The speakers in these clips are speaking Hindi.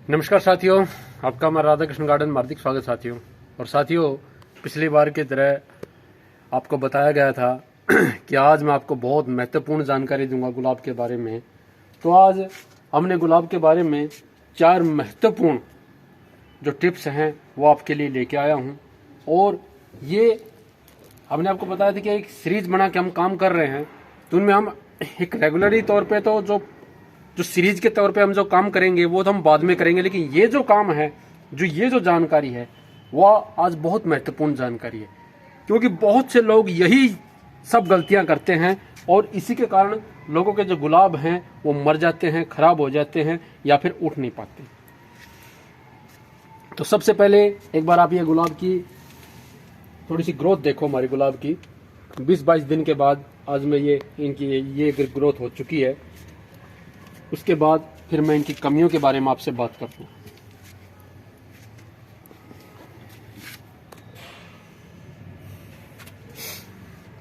नमस्कार साथियों, आपका हमारा राधा कृष्ण गार्डन में हार्दिक स्वागत साथियों। और साथियों, पिछली बार की तरह आपको बताया गया था कि आज मैं आपको बहुत महत्वपूर्ण जानकारी दूंगा गुलाब के बारे में। तो आज हमने गुलाब के बारे में 4 महत्वपूर्ण जो टिप्स हैं वो आपके लिए लेके आया हूं। और ये हमने आपको बताया था कि एक सीरीज बना के हम काम कर रहे हैं, तो उनमें हम एक रेगुलरी तौर पे तो जो सीरीज के तौर पे हम जो काम करेंगे वो तो हम बाद में करेंगे, लेकिन ये जो काम है, ये जो जानकारी है वो आज बहुत महत्वपूर्ण जानकारी है। क्योंकि बहुत से लोग यही सब गलतियां करते हैं और इसी के कारण लोगों के जो गुलाब हैं वो मर जाते हैं, खराब हो जाते हैं या फिर उठ नहीं पाते। तो सबसे पहले एक बार आप ये गुलाब की थोड़ी सी ग्रोथ देखो। हमारी गुलाब की 20-22 दिन के बाद आज में ये ग्रोथ हो चुकी है। उसके बाद फिर मैं इनकी कमियों के बारे में आपसे बात करता हूँ।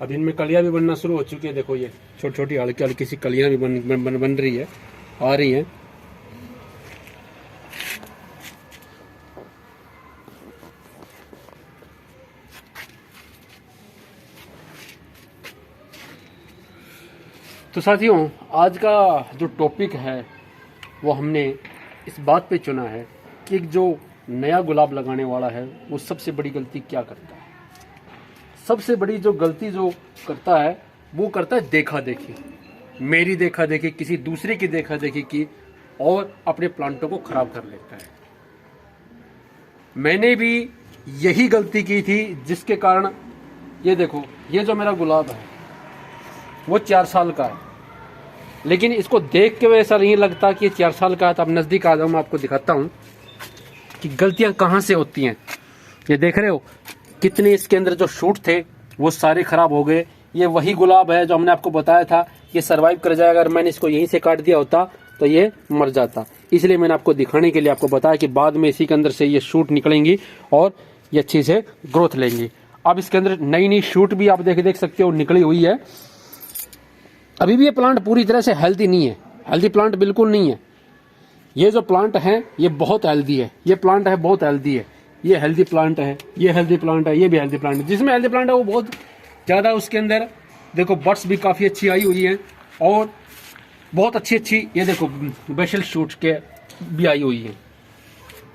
अब इनमें कलियां भी बनना शुरू हो चुकी है। देखो, ये छोटी छोटी हल्की हल्की सी कलियां भी बन रही है, आ रही हैं। तो साथियों, आज का जो टॉपिक है वो हमने इस बात पे चुना है कि एक जो नया गुलाब लगाने वाला है वो सबसे बड़ी गलती क्या करता है। सबसे बड़ी जो गलती जो करता है वो करता है देखा देखी, मेरी देखा देखी, किसी दूसरे की देखा देखी की, और अपने प्लांटों को खराब कर लेता है। मैंने भी यही गलती की थी, जिसके कारण ये देखो, ये जो मेरा गुलाब है वो 4 साल का है, लेकिन इसको देख के ऐसा नहीं लगता कि ये 4 साल का है। तो अब नजदीक आ जाओ, मैं आपको दिखाता हूं कि गलतियां कहां से होती हैं। ये देख रहे हो कितने इसके अंदर जो शूट थे वो सारे खराब हो गए। ये वही गुलाब है जो हमने आपको बताया था ये सरवाइव कर जाएगा। अगर मैंने इसको यहीं से काट दिया होता तो ये मर जाता। इसलिए मैंने आपको दिखाने के लिए आपको बताया कि बाद में इसी के अंदर से ये शूट निकलेंगी और ये अच्छी से ग्रोथ लेंगी। अब इसके अंदर नई नई शूट भी आप देख सकते हो निकली हुई है। अभी भी ये प्लांट पूरी तरह से हेल्दी नहीं है, हेल्दी प्लांट बिल्कुल नहीं है। ये जो प्लांट है ये बहुत हेल्दी है, ये प्लांट है बहुत हेल्दी है, ये हेल्दी प्लांट है, ये हेल्दी प्लांट है, ये भी हेल्दी प्लांट है। जिसमें हेल्दी प्लांट है वो बहुत ज़्यादा, उसके अंदर देखो बड्स भी काफ़ी अच्छी आई हुई है और बहुत अच्छी ये देखो बेसल शूट के भी आई हुई है।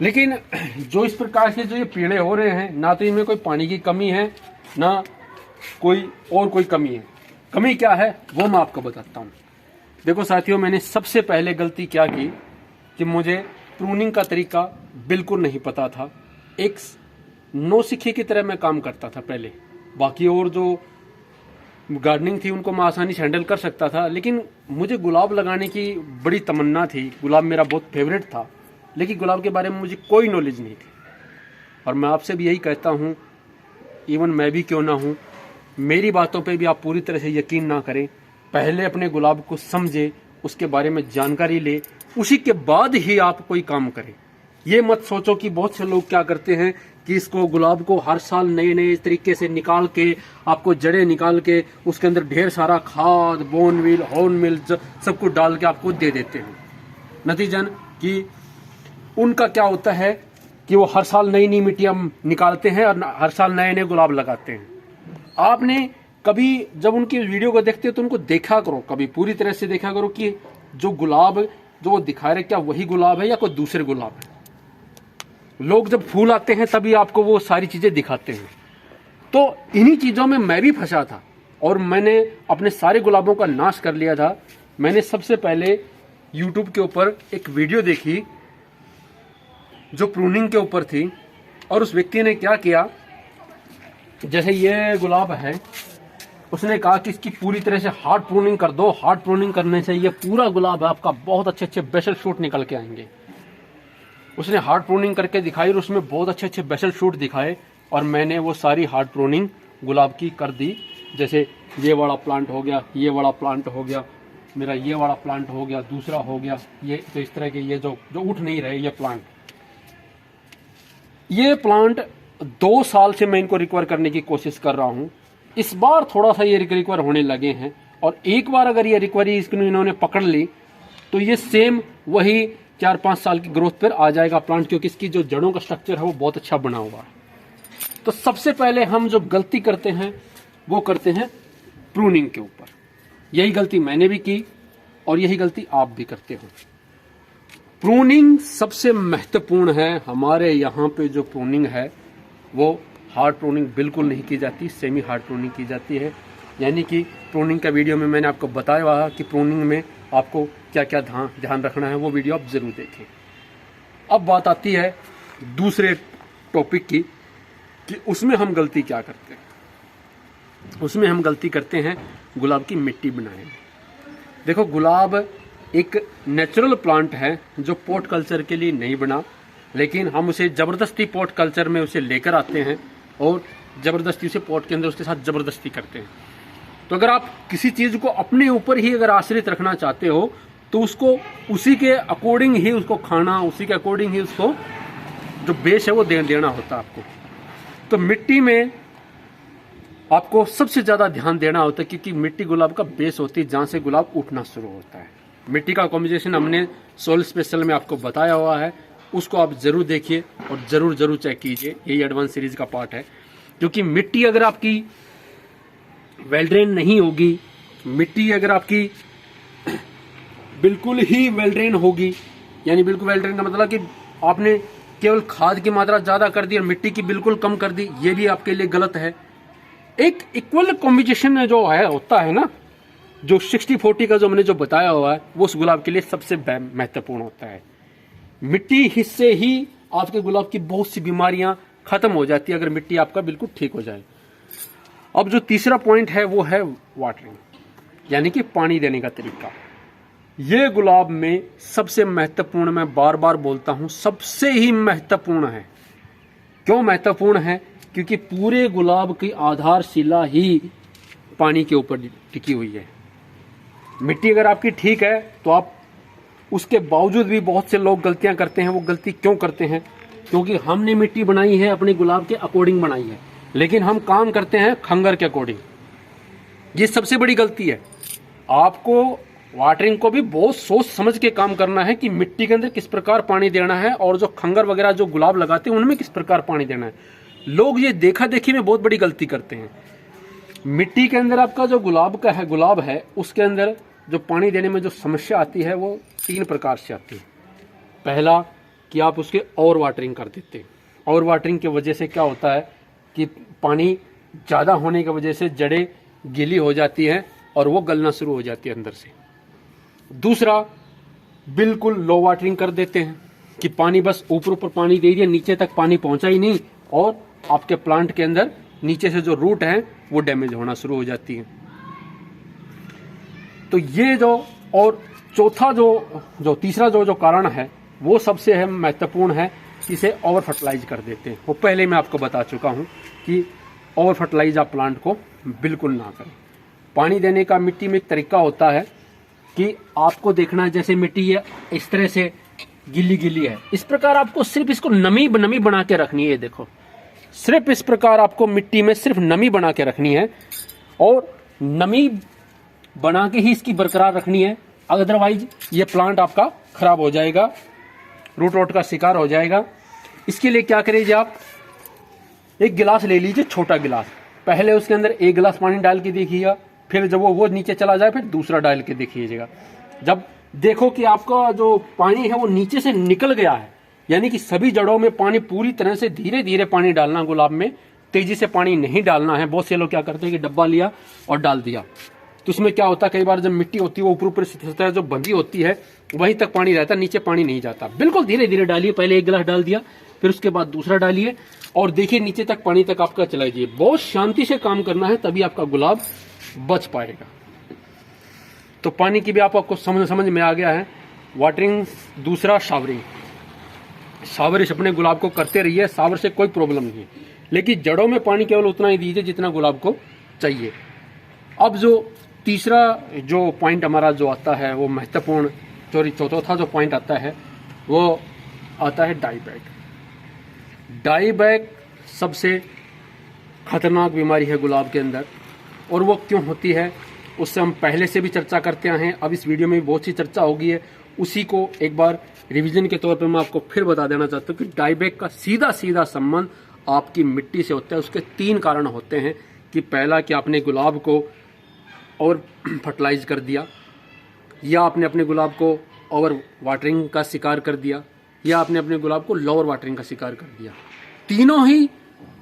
लेकिन जो इस प्रकार से जो ये पीले हो रहे हैं, ना तो इनमें कोई पानी की कमी है ना कोई कमी है। कमी क्या है वो मैं आपको बताता हूँ। देखो साथियों, मैंने सबसे पहले गलती क्या की कि मुझे प्रूनिंग का तरीका बिल्कुल नहीं पता था। एक नौसिखिए की तरह मैं काम करता था पहले। बाकी और जो गार्डनिंग थी उनको मैं आसानी से हैंडल कर सकता था, लेकिन मुझे गुलाब लगाने की बड़ी तमन्ना थी। गुलाब मेरा बहुत फेवरेट था, लेकिन गुलाब के बारे में मुझे कोई नॉलेज नहीं थी। और मैं आपसे भी यही कहता हूँ, इवन मैं भी क्यों ना हूँ, मेरी बातों पे भी आप पूरी तरह से यकीन ना करें। पहले अपने गुलाब को समझे, उसके बारे में जानकारी ले, उसी के बाद ही आप कोई काम करें। ये मत सोचो कि बहुत से लोग क्या करते हैं कि इसको गुलाब को हर साल नए नए तरीके से निकाल के, आपको जड़ें निकाल के उसके अंदर ढेर सारा खाद, बोनविल, हॉर्नमिल सब कुछ डाल के आपको दे देते हैं। नतीजन कि उनका क्या होता है कि वो हर साल नई नई मिट्टियां निकालते हैं और हर साल नए नए गुलाब लगाते हैं। आपने कभी जब उनकी वीडियो को देखते हो तो उनको देखा करो, कभी पूरी तरह से देखा करो कि जो गुलाब जो वो दिखा रहे क्या वही गुलाब है या कोई दूसरे गुलाब है। लोग जब फूल आते हैं तभी आपको वो सारी चीजें दिखाते हैं। तो इन्हीं चीजों में मैं भी फंसा था और मैंने अपने सारे गुलाबों का नाश कर लिया था। मैंने सबसे पहले YouTube के ऊपर एक वीडियो देखी जो प्रूनिंग के ऊपर थी, और उस व्यक्ति ने क्या किया, जैसे ये गुलाब है, उसने कहा कि इसकी पूरी तरह से हार्ड प्रूनिंग कर दो। हार्ड प्रूनिंग करने से ये पूरा गुलाब है आपका बहुत अच्छे बेसल शूट निकल के आएंगे। उसने हार्ड प्रूनिंग करके दिखाई और उसमें बहुत अच्छे बेसल शूट दिखाए, और मैंने वो सारी हार्ड प्रूनिंग गुलाब की कर दी। जैसे ये वाला प्लांट हो गया, ये वाला प्लांट हो गया मेरा, ये वाला प्लांट हो गया, दूसरा हो गया, ये तो इस तरह के ये जो उठ नहीं रहे ये प्लांट 2 साल से मैं इनको रिकवर करने की कोशिश कर रहा हूं। इस बार थोड़ा सा ये रिकवर होने लगे हैं, और एक बार अगर ये रिकवरी इन्होंने पकड़ ली तो ये सेम वही 4-5 साल की ग्रोथ पर आ जाएगा प्लांट, क्योंकि इसकी जो जड़ों का स्ट्रक्चर है वो बहुत अच्छा बना हुआ है। तो सबसे पहले हम जो गलती करते हैं वो करते हैं प्रूनिंग के ऊपर। यही गलती मैंने भी की और यही गलती आप भी करते हो। प्रूनिंग सबसे महत्वपूर्ण है। हमारे यहाँ पे जो प्रूनिंग है वो हार्ड प्रूनिंग बिल्कुल नहीं की जाती, सेमी हार्ड प्रूनिंग की जाती है। यानी कि प्रूनिंग का वीडियो में मैंने आपको बताया हुआ कि प्रूनिंग में आपको क्या क्या ध्यान रखना है, वो वीडियो आप ज़रूर देखें। अब बात आती है दूसरे टॉपिक की कि उसमें हम गलती क्या करते हैं। उसमें हम गलती करते हैं गुलाब की मिट्टी बनाने में। देखो, गुलाब एक नेचुरल प्लांट है जो पॉट कल्चर के लिए नहीं बना, लेकिन हम उसे ज़बरदस्ती पॉट कल्चर में उसे लेकर आते हैं और ज़बरदस्ती उसे पॉट के अंदर उसके साथ ज़बरदस्ती करते हैं। तो अगर आप किसी चीज़ को अपने ऊपर ही अगर आश्रित रखना चाहते हो तो उसको उसी के अकॉर्डिंग ही उसको खाना, उसी के अकॉर्डिंग ही उसको जो बेस है वो देना होता है आपको। तो मिट्टी में आपको सबसे ज़्यादा ध्यान देना होता है, क्योंकि मिट्टी गुलाब का बेस होती है जहाँ से गुलाब उठना शुरू होता है। मिट्टी का कॉम्बिनेशन हमने सोल स्पेशल में आपको बताया हुआ है, उसको आप ज़रूर देखिए और ज़रूर चेक कीजिए। यही एडवांस सीरीज़ का पार्ट है। क्योंकि मिट्टी अगर आपकी वेल ड्रेन नहीं होगी, मिट्टी अगर आपकी बिल्कुल ही वेल ड्रेन होगी, यानी बिल्कुल वेल ड्रेन का मतलब कि आपने केवल खाद की मात्रा ज़्यादा कर दी और मिट्टी की बिल्कुल कम कर दी, ये भी आपके लिए गलत है। एक इक्वल कॉम्बिनेशन जो है होता है ना, जो 60-40 का जो मैंने जो बताया हुआ है, वो उस गुलाब के लिए सबसे महत्वपूर्ण होता है। मिट्टी हिस्से ही आपके गुलाब की बहुत सी बीमारियां खत्म हो जाती है अगर मिट्टी आपका बिल्कुल ठीक हो जाए। अब जो तीसरा पॉइंट है वो है वाटरिंग, यानी कि पानी देने का तरीका। ये गुलाब में सबसे महत्वपूर्ण, मैं बार बार बोलता हूं, सबसे ही महत्वपूर्ण है। क्यों महत्वपूर्ण है? क्योंकि पूरे गुलाब की आधारशिला ही पानी के ऊपर टिकी हुई है। मिट्टी अगर आपकी ठीक है तो आप उसके बावजूद भी बहुत से लोग गलतियां करते हैं। वो गलती क्यों करते हैं? क्योंकि हमने मिट्टी बनाई है अपने गुलाब के अकॉर्डिंग बनाई है, लेकिन हम काम करते हैं खंगर के अकॉर्डिंग। ये सबसे बड़ी गलती है। आपको वाटरिंग को भी बहुत सोच समझ के काम करना है कि मिट्टी के अंदर किस प्रकार पानी देना है और जो खंगर वगैरह जो गुलाब लगाते हैं उनमें किस प्रकार पानी देना है। लोग ये देखा देखी में बहुत बड़ी गलती करते हैं। मिट्टी के अंदर आपका जो गुलाब है उसके अंदर जो पानी देने में जो समस्या आती है वो 3 प्रकार से आती है। पहला कि आप उसके ओवर वाटरिंग कर देते हैं। ओवर वाटरिंग की वजह से क्या होता है कि पानी ज़्यादा होने की वजह से जड़ें गीली हो जाती हैं और वो गलना शुरू हो जाती है अंदर से। दूसरा, बिल्कुल लो वाटरिंग कर देते हैं कि पानी बस ऊपर पानी दे दिया, नीचे तक पानी पहुंचा ही नहीं और आपके प्लांट के अंदर नीचे से जो रूट है वो डैमेज होना शुरू हो जाती है। तो ये जो, और चौथा जो तीसरा जो कारण है वो सबसे है महत्वपूर्ण है, इसे ओवर फर्टिलाइज कर देते हैं। वो पहले मैं आपको बता चुका हूं कि ओवर फर्टिलाइज आप प्लांट को बिल्कुल ना करें। पानी देने का मिट्टी में एक तरीका होता है कि आपको देखना है जैसे मिट्टी है इस तरह से गिल्ली है, इस प्रकार आपको सिर्फ इसको नमी बना के रखनी है। देखो, सिर्फ इस प्रकार आपको मिट्टी में सिर्फ नमी बना के रखनी है और नमी बना के ही इसकी बरकरार रखनी है। अदरवाइज ये प्लांट आपका खराब हो जाएगा, रूट रॉट का शिकार हो जाएगा। इसके लिए क्या करिए, आप एक गिलास ले लीजिए, छोटा गिलास। पहले उसके अंदर 1 गिलास पानी डाल के देखिएगा, फिर जब वो नीचे चला जाए फिर दूसरा डाल के देखिएगा। जब देखो कि आपका जो पानी है वो नीचे से निकल गया है, यानी कि सभी जड़ों में पानी पूरी तरह से धीरे धीरे पानी डालना, गुलाब में तेजी से पानी नहीं डालना है। बहुत से लोग क्या करते हैं कि डब्बा लिया और डाल दिया, तो उसमें क्या होता है, कई बार जब मिट्टी होती है वो ऊपर सतह जो बंधी होती है वहीं तक पानी रहता है, नीचे पानी नहीं जाता। बिल्कुल धीरे धीरे डालिए, पहले 1 गिलास डाल दिया, फिर उसके बाद दूसरा डालिए और देखिए नीचे तक पानी तक आपका चला जाइए। बहुत शांति से काम करना है, तभी आपका गुलाब बच पाएगा। तो पानी की भी आपको समझ में आ गया है। वाटरिंग, दूसरा सावरिश अपने गुलाब को करते रहिए, सावर से कोई प्रॉब्लम नहीं है, लेकिन जड़ों में पानी केवल उतना ही दीजिए जितना गुलाब को चाहिए। अब जो तीसरा जो पॉइंट हमारा जो आता है वो महत्वपूर्ण, चौथा जो पॉइंट आता है वो आता है डाई बैग। डाई बैग सबसे खतरनाक बीमारी है गुलाब के अंदर, और वो क्यों होती है उससे हम पहले से भी चर्चा करते आए हैं। अब इस वीडियो में भी बहुत सी चर्चा होगी है, उसी को एक बार रिवीजन के तौर पे मैं आपको फिर बता देना चाहता हूँ कि डाईबैक का सीधा सीधा संबंध आपकी मिट्टी से होता है। उसके 3 कारण होते हैं कि पहला कि आपने गुलाब को और फर्टिलाइज कर दिया, या आपने अपने गुलाब को ओवर वाटरिंग का शिकार कर दिया, या आपने अपने गुलाब को लोअर वाटरिंग का शिकार कर दिया। तीनों ही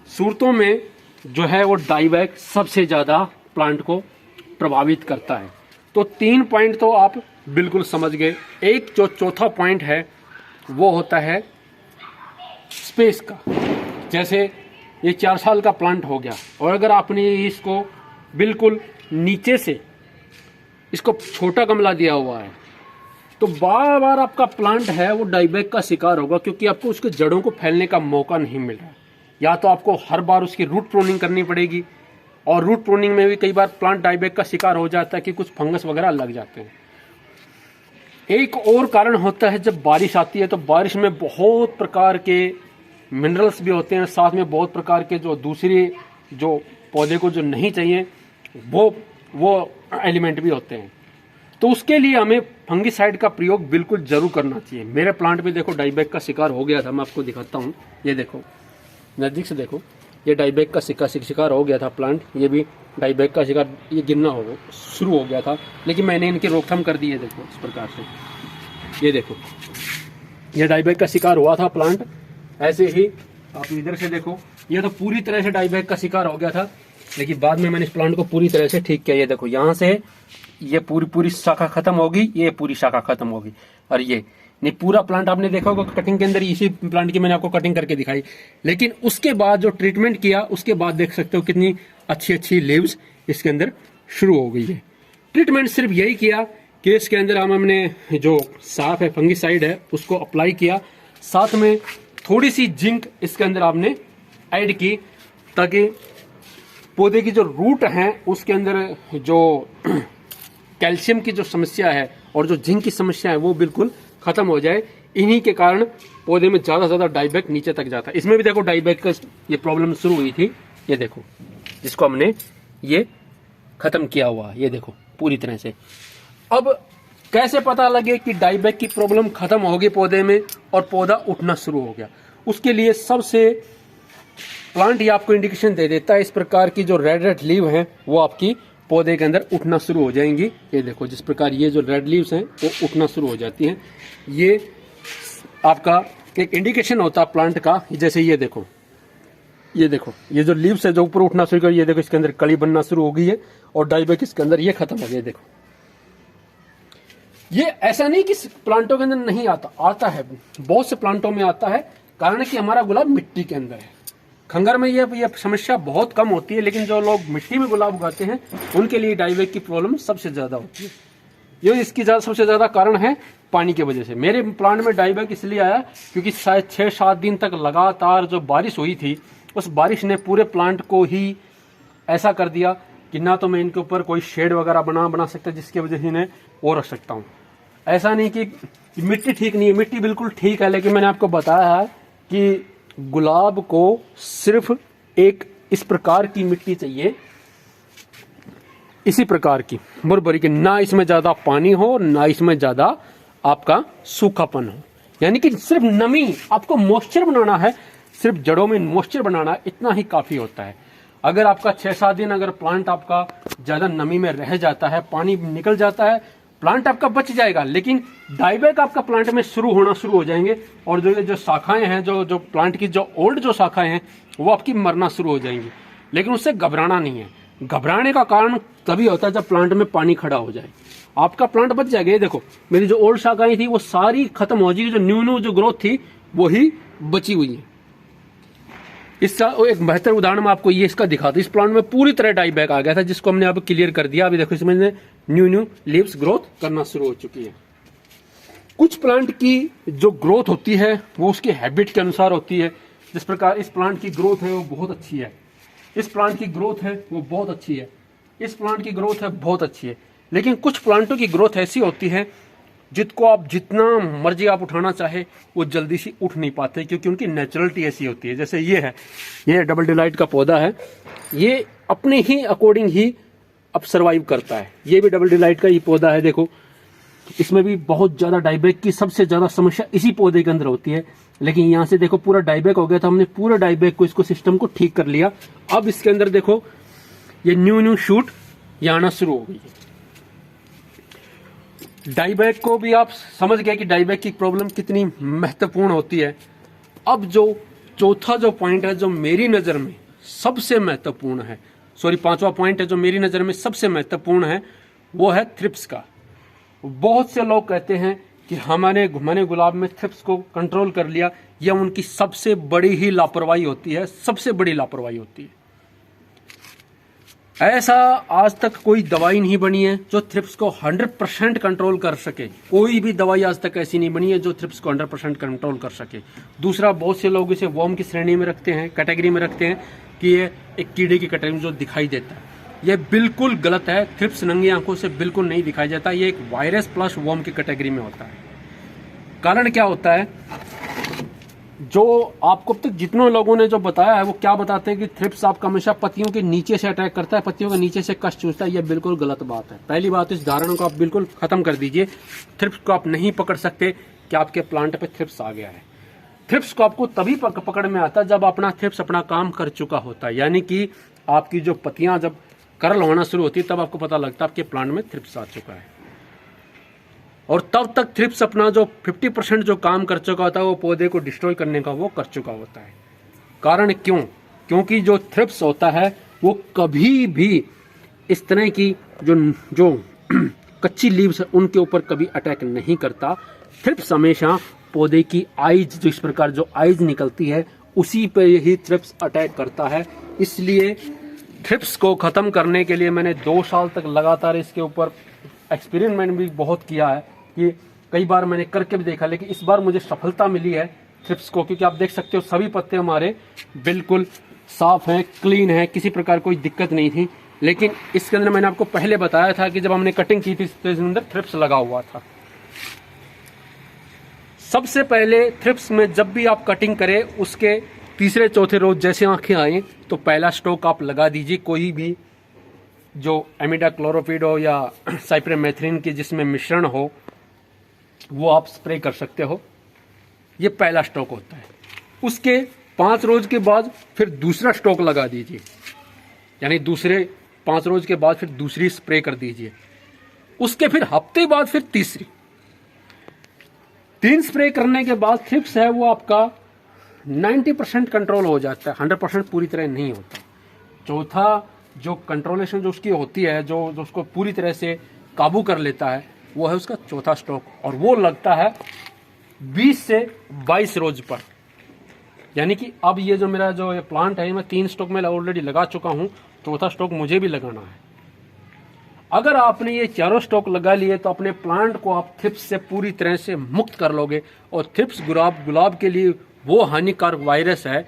सूरतों में जो है वो डाईबैक सबसे ज़्यादा प्लांट को प्रभावित करता है। तो 3 पॉइंट तो आप बिल्कुल समझ गए। एक जो चौथा पॉइंट है वो होता है स्पेस का। जैसे ये 4 साल का प्लांट हो गया और अगर आपने इसको बिल्कुल नीचे से इसको छोटा गमला दिया हुआ है तो बार बार आपका प्लांट है वो डाईबैक का शिकार होगा, क्योंकि आपको उसके जड़ों को फैलने का मौका नहीं मिल रहा। या तो आपको हर बार उसकी रूट प्रूनिंग करनी पड़ेगी, और रूट प्रूनिंग में भी कई बार प्लांट डाईबैक का शिकार हो जाता है कि कुछ फंगस वगैरह लग जाते हैं। एक और कारण होता है जब बारिश आती है, तो बारिश में बहुत प्रकार के मिनरल्स भी होते हैं, साथ में बहुत प्रकार के जो दूसरे जो पौधे को जो नहीं चाहिए वो एलिमेंट भी होते हैं। तो उसके लिए हमें फंगिसाइड का प्रयोग बिल्कुल जरूर करना चाहिए। मेरे प्लांट में देखो डाईबैक का शिकार हो गया था, मैं आपको दिखाता हूँ। ये देखो, नज़दीक से देखो, ये डाईबैक का शिकार हो गया था प्लांट। ये भी डाईबैक का शिकार, ये गिरना हो शुरू हो गया था, लेकिन मैंने इनकी रोकथाम कर दी है। देखो इस प्रकार से, ये देखो, ये डाईबैक का शिकार हुआ था प्लांट। ऐसे ही आप इधर से देखो, ये तो पूरी तरह से डाईबैक का शिकार हो गया था, लेकिन बाद में मैंने इस प्लांट को पूरी तरह से ठीक किया। ये देखो, यहाँ से ये पूरी शाखा खत्म होगी, ये पूरी शाखा खत्म होगी, और ये नहीं पूरा प्लांट आपने देखा होगा कटिंग के अंदर। इसी प्लांट की मैंने आपको कटिंग करके दिखाई, लेकिन उसके बाद जो ट्रीटमेंट किया उसके बाद देख सकते हो कितनी अच्छी अच्छी लीव्स इसके अंदर शुरू हो गई है। ट्रीटमेंट सिर्फ यही किया कि इसके अंदर हमने जो साफ है फंगिसाइड है उसको अप्लाई किया, साथ में थोड़ी सी जिंक इसके अंदर आपने ऐड की, ताकि पौधे की जो रूट है उसके अंदर जो कैल्शियम की जो समस्या है और जो जिंक की समस्या है वो बिल्कुल खत्म हो जाए। इन्हीं के कारण पौधे में ज्यादा से ज्यादा डाईबैक नीचे तक जाता है। इसमें भी देखो डाईबैक का ये प्रॉब्लम शुरू हुई थी, ये देखो, जिसको हमने ये खत्म किया हुआ, ये देखो पूरी तरह से। अब कैसे पता लगे कि डाईबैक की प्रॉब्लम खत्म हो गई पौधे में और पौधा उठना शुरू हो गया? उसके लिए सबसे प्लांट ये आपको इंडिकेशन दे देता है। इस प्रकार की जो रेड लीव है वो आपकी पौधे के अंदर उठना शुरू हो जाएंगी। ये देखो, जिस प्रकार ये जो रेड लीव्स हैं वो उठना शुरू हो जाती हैं। ये आपका एक इंडिकेशन होता है प्लांट का। जैसे ये देखो, ये देखो, ये जो लीव्स है जो ऊपर उठना शुरू कर, ये देखो इसके अंदर कली बनना शुरू हो गई है और डाईबैक इसके अंदर ये खत्म हो गया। देखो, ये ऐसा नहीं कि प्लांटों के अंदर नहीं आता, आता है, बहुत से प्लांटों में आता है। कारण कि हमारा गुलाब मिट्टी के अंदर है। खंगर में ये समस्या बहुत कम होती है, लेकिन जो लोग मिट्टी में गुलाब उगाते हैं उनके लिए डाईबैक की प्रॉब्लम सबसे ज्यादा होती है। ये इसकी सबसे ज्यादा कारण है पानी की वजह से। मेरे प्लांट में डाईबैक इसलिए आया क्योंकि शायद 6-7 दिन तक लगातार जो बारिश हुई थी, उस बारिश ने पूरे प्लांट को ही ऐसा कर दिया कि ना तो मैं इनके ऊपर कोई शेड वगैरह बना सकता, जिसकी वजह से इन्हें और रख सकता हूँ। ऐसा नहीं कि मिट्टी ठीक नहीं है, मिट्टी बिल्कुल ठीक है, लेकिन मैंने आपको बताया है कि गुलाब को सिर्फ एक इस प्रकार की मिट्टी चाहिए, इसी प्रकार की मुरबरी की, ना इसमें ज्यादा पानी हो ना इसमें ज्यादा आपका सूखापन हो। यानी कि सिर्फ नमी, आपको मॉइस्चर बनाना है, सिर्फ जड़ों में मॉइस्चर बनाना, इतना ही काफी होता है। अगर आपका 6-7 दिन अगर प्लांट आपका ज्यादा नमी में रह जाता है, पानी निकल जाता है, प्लांट आपका बच जाएगा, लेकिन डाईबैक आपका प्लांट में शुरू होना शुरू हो जाएंगे और जो शाखाएं हैं, जो प्लांट की जो ओल्ड जो शाखाएं हैं वो आपकी मरना शुरू हो जाएंगी। लेकिन उससे घबराना नहीं है। घबराने का कारण तभी होता है जब प्लांट में पानी खड़ा हो जाए। आपका प्लांट बच जाएगा। ये देखो, मेरी जो ओल्ड शाखाएं थी वो सारी खत्म हो जाएगी, जो न्यू जो ग्रोथ थी वो ही बची हुई है। इसका एक बेहतर उदाहरण मैं आपको ये इसका दिखाता हूं। इस प्लांट में पूरी तरह डाईबैक आ गया था, जिसको हमने अब क्लियर कर दिया। अभी देखो, इसमें न्यू लीव्स ग्रोथ करना शुरू हो चुकी है। कुछ प्लांट की जो ग्रोथ होती है वो उसकी हैबिट के अनुसार होती है। जिस प्रकार इस प्लांट की ग्रोथ है वो बहुत अच्छी है, इस प्लांट की ग्रोथ है वो बहुत अच्छी है, इस प्लांट की ग्रोथ है बहुत अच्छी है। लेकिन कुछ प्लांटों की ग्रोथ ऐसी होती है जिसको आप जितना मर्जी आप उठाना चाहे वो जल्दी से उठ नहीं पाते, क्योंकि उनकी नेचुरलिटी ऐसी होती है। जैसे ये है, ये डबल डिलाइट का पौधा है, ये अपने ही अकॉर्डिंग ही अब सर्वाइव करता है। ये भी डबल डिलाइट का ही पौधा है। देखो, इसमें भी बहुत ज़्यादा डाईबैक की सबसे ज़्यादा समस्या इसी पौधे के अंदर होती है। लेकिन यहाँ से देखो पूरा डाईबैक हो गया, तो हमने पूरा डाईबैक को इसको सिस्टम को ठीक कर लिया। अब इसके अंदर देखो ये न्यू शूट ये आना शुरू हो गई है। डाईबैक को भी आप समझ गए कि डाईबैक की प्रॉब्लम कितनी महत्वपूर्ण होती है। अब जो चौथा जो पॉइंट है जो मेरी नज़र में सबसे महत्वपूर्ण है, सॉरी पांचवा पॉइंट है जो मेरी नज़र में सबसे महत्वपूर्ण है, वो है थ्रिप्स का। बहुत से लोग कहते हैं कि मैंने गुलाब में थ्रिप्स को कंट्रोल कर लिया। यह उनकी सबसे बड़ी ही लापरवाही होती है, सबसे बड़ी लापरवाही होती है। ऐसा आज तक कोई दवाई नहीं बनी है जो थ्रिप्स को 100% कंट्रोल कर सके। कोई भी दवाई आज तक ऐसी नहीं बनी है जो थ्रिप्स को 100% कंट्रोल कर सके। दूसरा, बहुत से लोग इसे वर्म की श्रेणी में रखते हैं, कैटेगरी में रखते हैं कि ये एक कीड़े की कैटेगरी में जो दिखाई देता है। यह बिल्कुल गलत है। थ्रिप्स नंगी आंखों से बिल्कुल नहीं दिखाई देता। ये एक वायरस प्लस वर्म की कैटेगरी में होता है। कारण क्या होता है, जो आपको अब तक जितने लोगों ने जो बताया है वो क्या बताते हैं कि थ्रिप्स आपका हमेशा पत्तियों के नीचे से अटैक करता है, पत्तियों के नीचे से कष्ट चूसता है। यह बिल्कुल गलत बात है। पहली बात, इस धारणा को आप बिल्कुल खत्म कर दीजिए। थ्रिप्स को आप नहीं पकड़ सकते कि आपके प्लांट पे थ्रिप्स आ गया है। थ्रिप्स को आपको तभी पकड़ में आता है जब अपना थ्रिप्स अपना काम कर चुका होता है, यानी कि आपकी जो पत्तियां जब कर्ल होना शुरू होती है तब आपको पता लगता है आपके प्लांट में थ्रिप्स आ चुका है। और तब तक थ्रिप्स अपना जो 50% जो काम कर चुका होता है वो पौधे को डिस्ट्रॉय करने का वो कर चुका होता है। कारण क्योंकि जो थ्रिप्स होता है वो कभी भी इस तरह की जो कच्ची लीव्स है उनके ऊपर कभी अटैक नहीं करता। थ्रिप्स हमेशा पौधे की आइज, जो इस प्रकार जो आइज निकलती है उसी पे ही थ्रिप्स अटैक करता है। इसलिए थ्रिप्स को खत्म करने के लिए मैंने 2 साल तक लगातार इसके ऊपर एक्सपेरिमेंट भी बहुत किया है कि कई बार मैंने करके भी देखा, लेकिन इस बार मुझे सफलता मिली है थ्रिप्स को, क्योंकि आप देख सकते हो सभी पत्ते हमारे बिल्कुल साफ हैं, क्लीन हैं, किसी प्रकार कोई दिक्कत नहीं थी। लेकिन इसके अंदर मैंने आपको पहले बताया था कि जब हमने कटिंग की थी इसके अंदर थ्रिप्स लगा हुआ था। सबसे पहले थ्रिप्स में जब भी आप कटिंग करें उसके तीसरे चौथे रोज जैसे आंखें आए तो पहला स्टॉक आप लगा दीजिए। कोई भी जो एमिडाक्लोरोपिड हो या साइप्रोमेथ्रिन की जिसमें मिश्रण हो वो आप स्प्रे कर सकते हो। ये पहला स्टॉक होता है। उसके 5 रोज के बाद फिर दूसरा स्टॉक लगा दीजिए, यानी दूसरे 5 रोज के बाद फिर दूसरी स्प्रे कर दीजिए। उसके फिर हफ्ते बाद फिर तीसरी। 3 स्प्रे करने के बाद थ्रिप्स है वो आपका 90% कंट्रोल हो जाता है, 100% पूरी तरह नहीं होता। चौथा जो कंट्रोलेशन जो उसकी होती है, जो उसको पूरी तरह से काबू कर लेता है, वो है उसका चौथा स्टॉक, और वो लगता है 20 से 22 रोज पर। यानी कि अब ये जो मेरा जो ये प्लांट है मैं 3 स्टॉक में ऑलरेडी लगा चुका हूँ, चौथा स्टॉक मुझे भी लगाना है। अगर आपने ये चारों स्टॉक लगा लिए तो अपने प्लांट को आप थ्रिप्स से पूरी तरह से मुक्त कर लोगे। और थ्रिप्स गुलाब के लिए वो हानिकारक वायरस है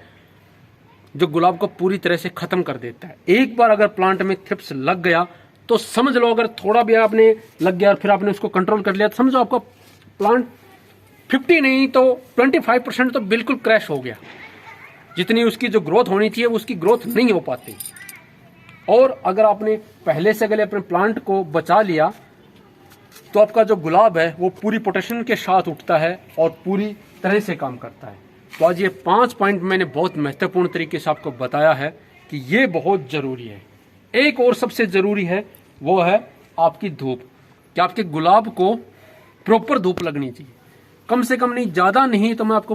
जो गुलाब को पूरी तरह से खत्म कर देता है। एक बार अगर प्लांट में थ्रिप्स लग गया तो समझ लो, अगर थोड़ा भी आपने लग गया और फिर आपने उसको कंट्रोल कर लिया तो समझो आपका प्लांट 50 नहीं तो 25% तो बिल्कुल क्रैश हो गया। जितनी उसकी जो ग्रोथ होनी थी उसकी ग्रोथ नहीं हो पाती। और अगर आपने पहले से अगर अपने प्लांट को बचा लिया तो आपका जो गुलाब है वो पूरी पोटेंशियल के साथ उठता है और पूरी तरह से काम करता है। तो आज ये 5 पॉइंट मैंने बहुत महत्वपूर्ण तरीके से आपको बताया है कि ये बहुत ज़रूरी है। एक और सबसे ज़रूरी है वो है आपकी धूप, कि आपके गुलाब को प्रॉपर धूप लगनी चाहिए। कम से कम नहीं, ज़्यादा नहीं तो मैं आपको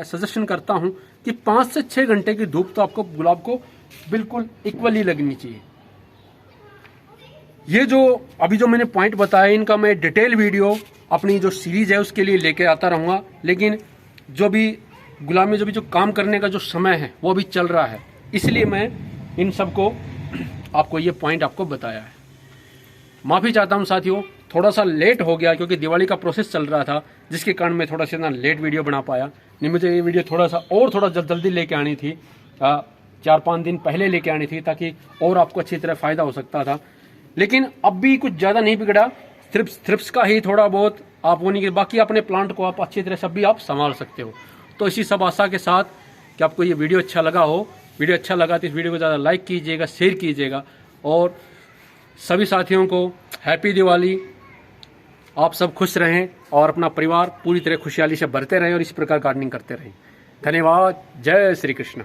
सजेशन करता हूँ कि 5 से 6 घंटे की धूप तो आपको गुलाब को बिल्कुल इक्वली लगनी चाहिए। ये जो अभी जो मैंने पॉइंट बताया इनका मैं डिटेल वीडियो अपनी जो सीरीज है उसके लिए लेके आता रहूँगा। लेकिन जो भी गुलाब में जो काम करने का जो समय है वो भी चल रहा है, इसलिए मैं इन सब को आपको ये पॉइंट आपको बताया है। माफ़ी चाहता हूँ साथियों, थोड़ा सा लेट हो गया क्योंकि दिवाली का प्रोसेस चल रहा था, जिसके कारण मैं थोड़ा सा ना लेट वीडियो बना पाया। नहीं, मुझे ये वीडियो थोड़ा जल्दी लेके आनी थी, 4-5 दिन पहले लेके आनी थी ताकि और आपको अच्छी तरह फ़ायदा हो सकता था। लेकिन अब भी कुछ ज़्यादा नहीं बिगड़ा, थ्रिप्स का ही थोड़ा बहुत आप होने के बाकी अपने प्लांट को आप अच्छी तरह सब भी आप संभाल सकते हो। तो इसी सब आशा के साथ कि आपको ये वीडियो अच्छा लगा हो, वीडियो अच्छा लगा तो इस वीडियो को ज़्यादा लाइक कीजिएगा, शेयर कीजिएगा और सभी साथियों को हैप्पी दिवाली। आप सब खुश रहें और अपना परिवार पूरी तरह खुशहाली से भरते रहें और इस प्रकार गार्डनिंग करते रहें। धन्यवाद। जय श्री कृष्ण।